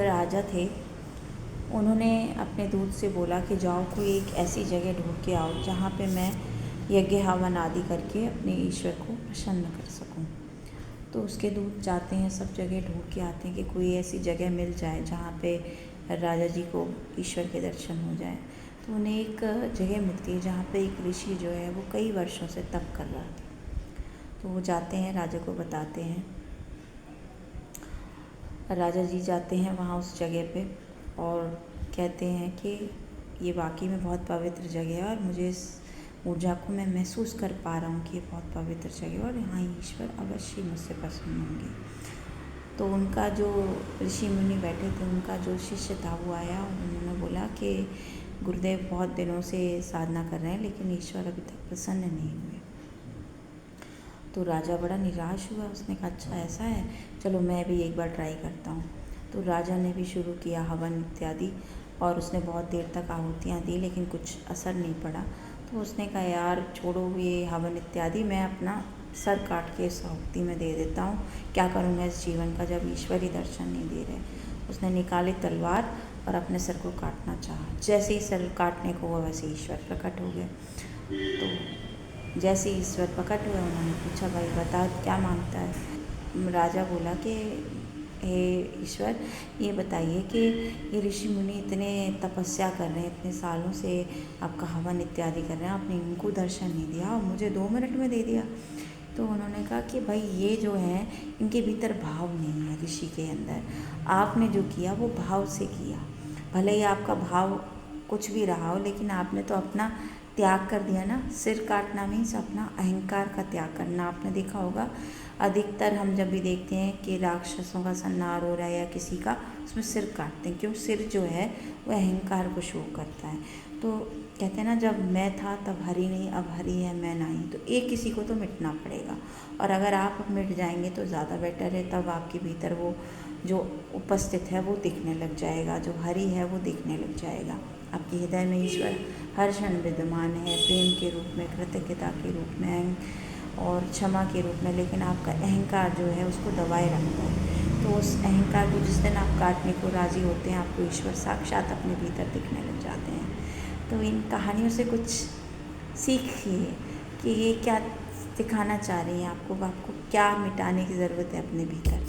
राजा थे, उन्होंने अपने दूत से बोला कि जाओ कोई एक ऐसी जगह ढूंढ के आओ जहाँ पे मैं यज्ञ हवन आदि करके अपने ईश्वर को प्रसन्न कर सकूं। तो उसके दूत जाते हैं, सब जगह ढूंढ के आते हैं कि कोई ऐसी जगह मिल जाए जहाँ पे राजा जी को ईश्वर के दर्शन हो जाए। तो उन्हें एक जगह मिलती है जहाँ पे एक ऋषि जो है वो कई वर्षों से तप कर रहा था। तो वो जाते हैं, राजा को बताते हैं। राजा जी जाते हैं वहाँ उस जगह पे और कहते हैं कि ये वाकई में बहुत पवित्र जगह है और मुझे इस ऊर्जा को मैं महसूस कर पा रहा हूँ कि ये बहुत पवित्र जगह है और यहाँ ईश्वर अवश्य मुझसे प्रसन्न होंगे। तो उनका जो ऋषि मुनि बैठे थे, उनका जो शिष्य था वो आया और उन्होंने बोला कि गुरुदेव बहुत दिनों से साधना कर रहे हैं लेकिन ईश्वर अभी तक प्रसन्न नहीं हुए। तो राजा बड़ा निराश हुआ, उसने कहा अच्छा ऐसा है, चलो मैं भी एक बार ट्राई करता हूँ। तो राजा ने भी शुरू किया हवन इत्यादि और उसने बहुत देर तक आहुतियाँ दी लेकिन कुछ असर नहीं पड़ा। तो उसने कहा यार छोड़ो ये हवन इत्यादि, मैं अपना सर काट के इस आहुति में दे देता हूँ, क्या करूँगा इस जीवन का जब ईश्वर ही दर्शन नहीं दे रहे। उसने निकाली तलवार और अपने सर को काटना चाहा। जैसे ही सर काटने को हुआ वैसे ईश्वर प्रकट हो गए। तो जैसे ईश्वर प्रकट हुए उन्होंने पूछा भाई बता क्या मांगता है। राजा बोला कि हे ईश्वर ये बताइए कि ये ऋषि मुनि इतने तपस्या कर रहे हैं, इतने सालों से आपका हवन इत्यादि कर रहे हैं, आपने इनको दर्शन नहीं दिया और मुझे 2 मिनट में दे दिया। तो उन्होंने कहा कि भाई ये जो है इनके भीतर भाव नहीं है, ऋषि के अंदर आपने जो किया वो भाव से किया। भले ही आपका भाव कुछ भी रहा हो लेकिन आपने तो अपना त्याग कर दिया ना। सिर काटना मीन्स अपना अहंकार का त्याग करना। आपने देखा होगा अधिकतर हम जब भी देखते हैं कि राक्षसों का संहार हो रहा है या किसी का, उसमें सिर काटते हैं, क्यों? सिर जो है वो अहंकार को शो करता है। तो कहते हैं ना जब मैं था तब हरि नहीं, अब हरि है मैं नहीं। तो एक किसी को तो मिटना पड़ेगा और अगर आप मिट जाएंगे तो ज़्यादा बेटर है। तब आपके भीतर वो जो उपस्थित है वो दिखने लग जाएगा, जो हरि है वो दिखने लग जाएगा। आपके हृदय में ईश्वर हर क्षण विद्यमान है, प्रेम के रूप में, कृतज्ञता के रूप में और क्षमा के रूप में, लेकिन आपका अहंकार जो है उसको दबाए रखता है। तो उस अहंकार को जिस दिन आप काटने को राज़ी होते हैं आपको ईश्वर साक्षात अपने भीतर दिखने लग जाते हैं। तो इन कहानियों से कुछ सीखिए कि ये क्या दिखाना चाह रही हैं आपको क्या मिटाने की ज़रूरत है अपने भीतर।